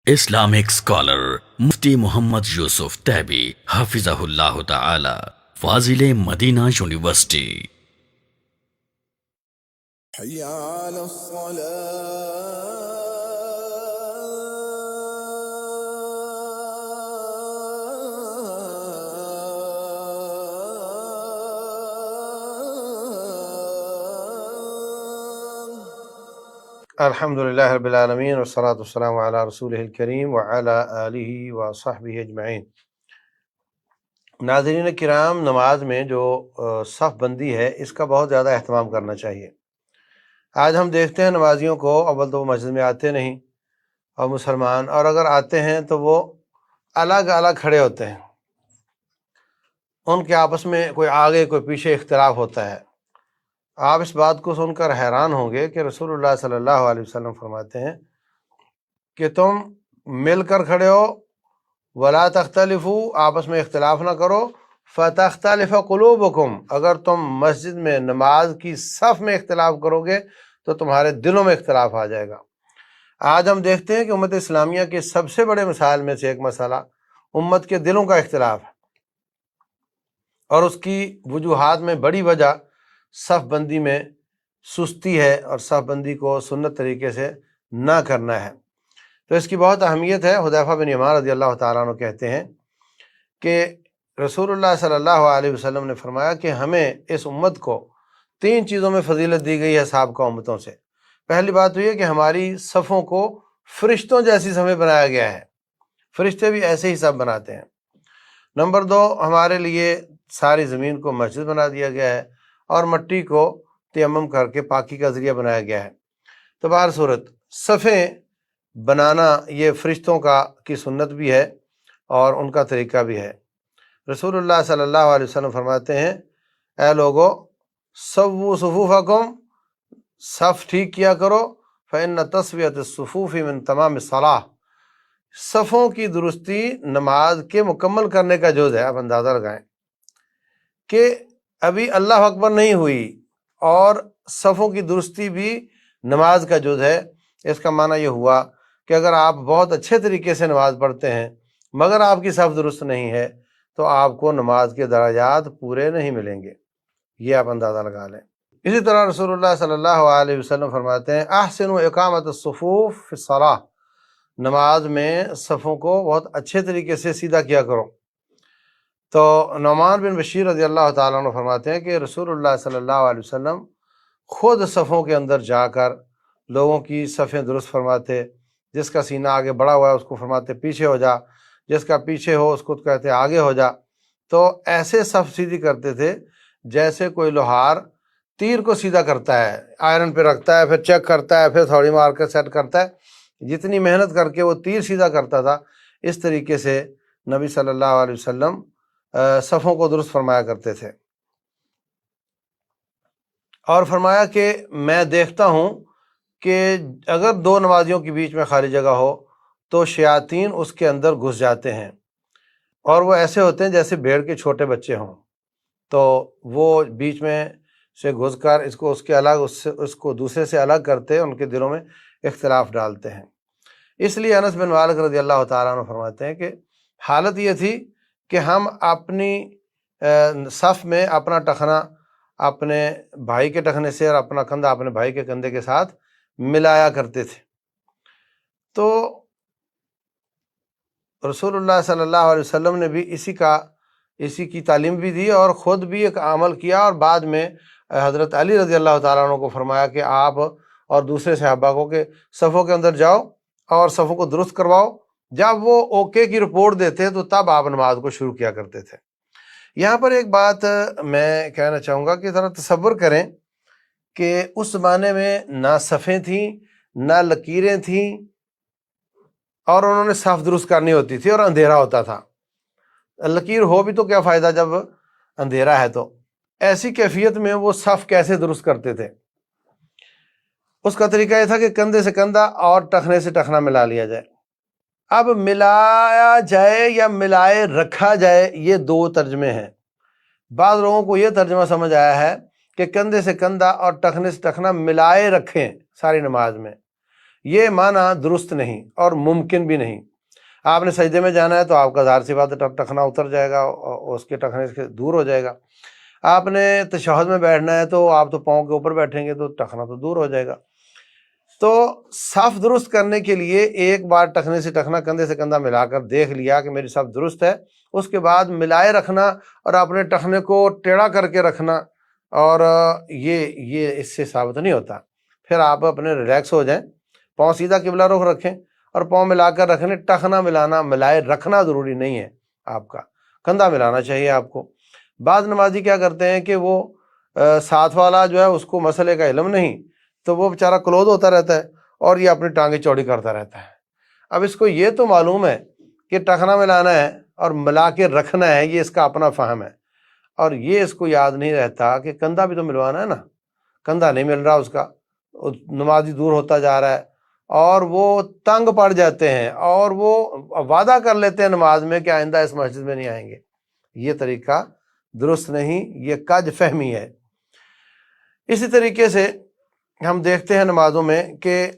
Islamic scholar Mufti Muhammad Yusuf Tabi Hafizahullah Ta'ala, Fazile Madina University. حي على الحمد للہ رب العالمین والصلاة والسلام علی رسولہ الکریم وعلی آلہ وصحبہ اجمعین۔ ناظرین کرام، نماز میں جو صف بندی ہے اس کا بہت زیادہ اہتمام کرنا چاہیے۔ آج ہم دیکھتے ہیں نمازیوں کو، اول تو وہ مسجد میں آتے نہیں، اور مسلمان، اور اگر آتے ہیں تو وہ الگ الگ کھڑے ہوتے ہیں، ان کے آپس میں کوئی آگے کوئی پیچھے اختلاف ہوتا ہے۔ آپ اس بات کو سن کر حیران ہوں گے کہ رسول اللہ صلی اللہ علیہ وسلم فرماتے ہیں کہ تم مل کر کھڑے ہو، ولا تختلفوا، آپس میں اختلاف نہ کرو، فتختلف قلوبکم، اگر تم مسجد میں نماز کی صف میں اختلاف کرو گے تو تمہارے دلوں میں اختلاف آ جائے گا۔ آج ہم دیکھتے ہیں کہ امت اسلامیہ کے سب سے بڑے مسائل میں سے ایک مسئلہ امت کے دلوں کا اختلاف ہے، اور اس کی وجوہات میں بڑی وجہ صف بندی میں سستی ہے اور صف بندی کو سنت طریقے سے نہ کرنا ہے۔ تو اس کی بہت اہمیت ہے۔ حذیفہ بن یمان رضی اللہ تعالیٰ عنہ کہتے ہیں کہ رسول اللہ صلی اللہ علیہ وسلم نے فرمایا کہ ہمیں اس امت کو 3 چیزوں میں فضیلت دی گئی ہے سابقہ امتوں سے۔ پہلی بات تو یہ کہ ہماری صفوں کو فرشتوں جیسی صفیں بنایا گیا ہے، فرشتے بھی ایسے ہی صف بناتے ہیں۔ نمبر 2، ہمارے لیے ساری زمین کو مسجد بنا دیا گیا ہے، اور مٹی کو تیمم کر کے پاکی کا ذریعہ بنایا گیا ہے۔ تو بہر صورت صفیں بنانا یہ فرشتوں کی سنت بھی ہے اور ان کا طریقہ بھی ہے۔ رسول اللہ صلی اللہ علیہ وسلم فرماتے ہیں، اے لوگو سووا صفوفکم، صف ٹھیک کیا کرو، فإن تسویۃ الصفوف من تمام الصلاۃ، صفوں کی درستی نماز کے مکمل کرنے کا جز ہے۔ آپ اندازہ لگائیں کہ ابھی اللہ اکبر نہیں ہوئی اور صفوں کی درستی بھی نماز کا جز ہے۔ اس کا معنی یہ ہوا کہ اگر آپ بہت اچھے طریقے سے نماز پڑھتے ہیں مگر آپ کی صف درست نہیں ہے تو آپ کو نماز کے درجات پورے نہیں ملیں گے، یہ آپ اندازہ لگا لیں۔ اسی طرح رسول اللہ صلی اللہ علیہ وسلم فرماتے ہیں، احسنوا اقامت الصفوف فی الصلاۃ، نماز میں صفوں کو بہت اچھے طریقے سے سیدھا کیا کرو۔ تو نعمان بن بشیر رضی اللہ تعالیٰ عنہ فرماتے ہیں کہ رسول اللہ صلی اللہ علیہ وسلم خود صفوں کے اندر جا کر لوگوں کی صفیں درست فرماتے۔ جس کا سینہ آگے بڑھا ہوا ہے اس کو فرماتے پیچھے ہو جا، جس کا پیچھے ہو اس کو کہتے آگے ہو جا۔ تو ایسے صف سیدھی کرتے تھے جیسے کوئی لوہار تیر کو سیدھا کرتا ہے، آئرن پہ رکھتا ہے، پھر چیک کرتا ہے، پھر تھوڑی مار کر سیٹ کرتا ہے، جتنی محنت کر کے وہ تیر سیدھا کرتا تھا، اس طریقے سے نبی صلی اللہ علیہ وسلم صفوں کو درست فرمایا کرتے تھے۔ اور فرمایا کہ میں دیکھتا ہوں کہ اگر 2 نمازیوں کے بیچ میں خالی جگہ ہو تو شیاطین اس کے اندر گھس جاتے ہیں، اور وہ ایسے ہوتے ہیں جیسے بھیڑ کے چھوٹے بچے ہوں، تو وہ بیچ میں سے گھس کر اس کو دوسرے سے الگ کرتے، ان کے دلوں میں اختلاف ڈالتے ہیں۔ اس لیے انس بن مالک رضی اللہ تعالیٰ عنہ فرماتے ہیں کہ حالت یہ تھی کہ ہم اپنی صف میں اپنا ٹخنا اپنے بھائی کے ٹخنے سے اور اپنا کندھا اپنے بھائی کے کندھے کے ساتھ ملایا کرتے تھے۔ تو رسول اللہ صلی اللہ علیہ وسلم نے بھی اسی کی تعلیم بھی دی اور خود بھی ایک عمل کیا، اور بعد میں حضرت علی رضی اللہ تعالیٰ عنہ کو فرمایا کہ آپ اور دوسرے صحابہ کو کہ صفوں کے اندر جاؤ اور صفوں کو درست کرواؤ۔ جب وہ اوکے کی رپورٹ دیتے تو تب آپ نماز کو شروع کیا کرتے تھے۔ یہاں پر ایک بات میں کہنا چاہوں گا کہ ذرا تصور کریں کہ اس زمانے میں نہ صفیں تھیں نہ لکیریں تھیں، اور انہوں نے صف درست کرنی ہوتی تھی اور اندھیرا ہوتا تھا۔ لکیر ہو بھی تو کیا فائدہ جب اندھیرا ہے؟ تو ایسی کیفیت میں وہ صف کیسے درست کرتے تھے؟ اس کا طریقہ یہ تھا کہ کندھے سے کندھا اور ٹخنے سے ٹخنا ملا لیا جائے۔ اب ملایا جائے یا ملائے رکھا جائے، یہ 2 ترجمے ہیں۔ بعض لوگوں کو یہ ترجمہ سمجھ آیا ہے کہ کندھے سے کندھا اور ٹخنے سے ٹخنا ملائے رکھیں ساری نماز میں، یہ معنی درست نہیں اور ممکن بھی نہیں۔ آپ نے سجدے میں جانا ہے تو آپ کا ظاہر سی بات ہے ٹخنا اتر جائے گا، اس کے ٹخنے سے دور ہو جائے گا۔ آپ نے تشہد میں بیٹھنا ہے تو آپ تو پاؤں کے اوپر بیٹھیں گے تو ٹخنا تو دور ہو جائے گا۔ تو صف درست کرنے کے لیے ایک بار ٹخنے سے ٹخنا، کندھے سے کندھا ملا کر دیکھ لیا کہ میری صف درست ہے، اس کے بعد ملائے رکھنا اور اپنے ٹخنے کو ٹیڑھا کر کے رکھنا، اور یہ اس سے ثابت نہیں ہوتا۔ پھر آپ اپنے ریلیکس ہو جائیں، پاؤں سیدھا قبلہ رخ رکھیں اور پاؤں ملا کر رکھیں۔ ٹخنا ملانا، ملائے رکھنا ضروری نہیں ہے، آپ کا کندھا ملانا چاہیے آپ کو۔ بعض نمازی کیا کرتے ہیں کہ وہ ساتھ والا جو ہے اس کو مسئلے کا علم نہیں، تو وہ بیچارہ کلوز ہوتا رہتا ہے اور یہ اپنی ٹانگیں چوڑی کرتا رہتا ہے۔ اب اس کو یہ تو معلوم ہے کہ ٹخنا ملانا ہے اور ملا کے رکھنا ہے، یہ اس کا اپنا فہم ہے، اور یہ اس کو یاد نہیں رہتا کہ کندھا بھی تو ملوانا ہے نا۔ کندھا نہیں مل رہا اس کا، نمازی دور ہوتا جا رہا ہے اور وہ تنگ پڑ جاتے ہیں اور وہ وعدہ کر لیتے ہیں نماز میں کہ آئندہ اس مسجد میں نہیں آئیں گے۔ یہ طریقہ درست نہیں، یہ کج فہمی ہے۔ اسی طریقے سے ہم دیکھتے ہیں نمازوں میں کہ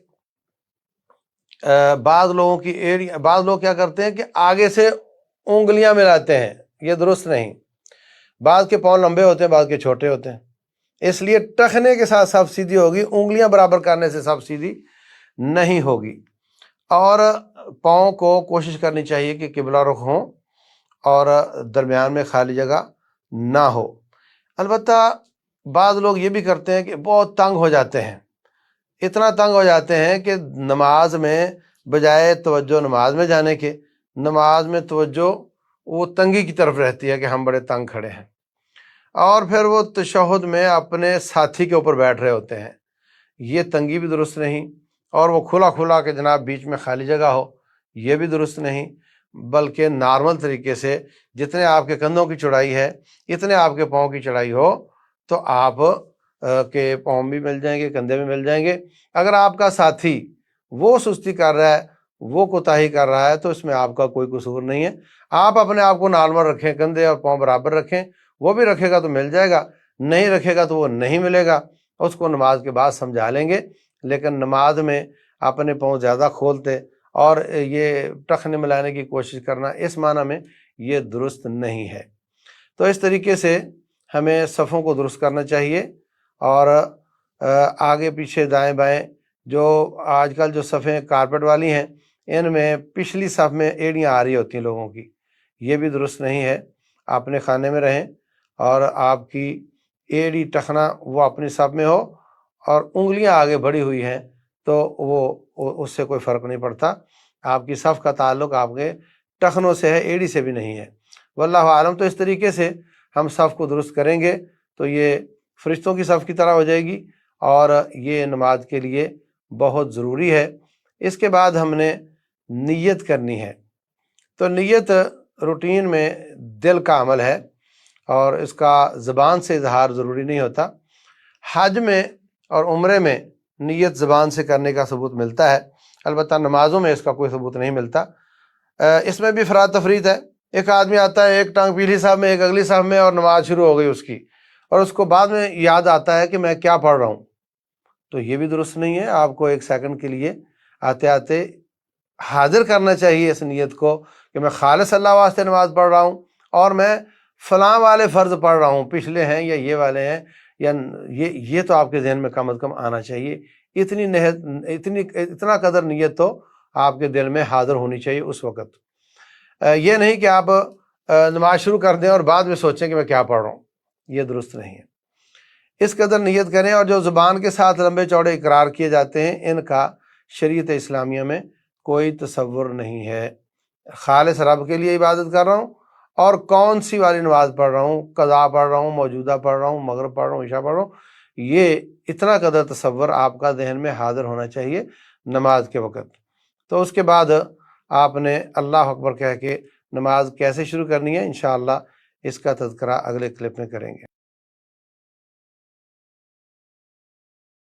بعض لوگ کیا کرتے ہیں کہ آگے سے انگلیاں ملاتے ہیں، یہ درست نہیں۔ بعض کے پاؤں لمبے ہوتے ہیں، بعض کے چھوٹے ہوتے ہیں، اس لیے ٹخنے کے ساتھ صف سیدھی ہوگی، انگلیاں برابر کرنے سے صف سیدھی نہیں ہوگی۔ اور پاؤں کو کوشش کرنی چاہیے کہ قبلہ رخ ہوں اور درمیان میں خالی جگہ نہ ہو۔ البتہ بعض لوگ یہ بھی کرتے ہیں کہ بہت تنگ ہو جاتے ہیں، اتنا تنگ ہو جاتے ہیں کہ نماز میں بجائے توجہ نماز میں جانے کے، نماز میں توجہ وہ تنگی کی طرف رہتی ہے کہ ہم بڑے تنگ کھڑے ہیں، اور پھر وہ تشہد میں اپنے ساتھی کے اوپر بیٹھ رہے ہوتے ہیں۔ یہ تنگی بھی درست نہیں، اور وہ کھلا کہ جناب بیچ میں خالی جگہ ہو، یہ بھی درست نہیں، بلکہ نارمل طریقے سے جتنے آپ کے کندھوں کی چوڑائی ہے اتنے آپ کے پاؤں کی چوڑائی ہو تو آپ کے پاؤں بھی مل جائیں گے، کندھے بھی مل جائیں گے۔ اگر آپ کا ساتھی وہ سستی کر رہا ہے، وہ کوتاہی کر رہا ہے، تو اس میں آپ کا کوئی قصور نہیں ہے۔ آپ اپنے آپ کو نارمل رکھیں، کندھے اور پاؤں برابر رکھیں، وہ بھی رکھے گا تو مل جائے گا، نہیں رکھے گا تو وہ نہیں ملے گا، اس کو نماز کے بعد سمجھا لیں گے۔ لیکن نماز میں اپنے پاؤں زیادہ کھولتے اور یہ ٹخنے ملانے کی کوشش کرنا، اس معنی میں یہ درست نہیں ہے۔ تو اس طریقے سے ہمیں صفوں کو درست کرنا چاہیے، اور آگے پیچھے دائیں بائیں جو آج کل جو صفیں کارپٹ والی ہیں، ان میں پچھلی صف میں ایڑیاں آ رہی ہوتی ہیں لوگوں کی، یہ بھی درست نہیں ہے۔ اپنے خانے میں رہیں اور آپ کی ایڑی ٹخنا وہ اپنی صف میں ہو اور انگلیاں آگے بڑھی ہوئی ہیں تو وہ اس سے کوئی فرق نہیں پڑتا۔ آپ کی صف کا تعلق آپ کے ٹخنوں سے ہے، ایڑی سے بھی نہیں ہے۔ واللہ عالم۔ تو اس طریقے سے ہم صف کو درست کریں گے تو یہ فرشتوں کی صف کی طرح ہو جائے گی، اور یہ نماز کے لیے بہت ضروری ہے۔ اس کے بعد ہم نے نیت کرنی ہے۔ تو نیت روٹین میں دل کا عمل ہے اور اس کا زبان سے اظہار ضروری نہیں ہوتا۔ حج میں اور عمرے میں نیت زبان سے کرنے کا ثبوت ملتا ہے، البتہ نمازوں میں اس کا کوئی ثبوت نہیں ملتا۔ اس میں بھی افراط تفریط ہے۔ ایک آدمی آتا ہے، ایک ٹانگ پچھلی صف میں ایک اگلی صف میں، اور نماز شروع ہو گئی اس کی، اور اس کو بعد میں یاد آتا ہے کہ میں کیا پڑھ رہا ہوں، تو یہ بھی درست نہیں ہے۔ آپ کو ایک سیکنڈ کے لیے آتے آتے حاضر کرنا چاہیے اس نیت کو کہ میں خالص اللہ واسطے نماز پڑھ رہا ہوں، اور میں فلاں والے فرض پڑھ رہا ہوں، پچھلے ہیں یا یہ والے ہیں، یا یہ تو آپ کے ذہن میں کم از کم آنا چاہیے۔ اتنا قدر نیت تو آپ کے دل میں حاضر ہونی چاہیے اس وقت۔ یہ نہیں کہ آپ نماز شروع کر دیں اور بعد میں سوچیں کہ میں کیا پڑھ رہا ہوں، یہ درست نہیں ہے۔ اس قدر نیت کریں، اور جو زبان کے ساتھ لمبے چوڑے اقرار کیے جاتے ہیں ان کا شریعت اسلامیہ میں کوئی تصور نہیں ہے۔ خالص رب کے لیے عبادت کر رہا ہوں، اور کون سی والی نماز پڑھ رہا ہوں، قضا پڑھ رہا ہوں، موجودہ پڑھ رہا ہوں، مغرب پڑھ رہا ہوں، عشاء پڑھ رہا ہوں، یہ اتنا قدر تصور آپ کا ذہن میں حاضر ہونا چاہیے نماز کے وقت۔ تو اس کے بعد آپ نے اللہ اکبر کہہ کے نماز کیسے شروع کرنی ہے، انشاءاللہ اس کا تذکرہ اگلے کلپ میں کریں گے۔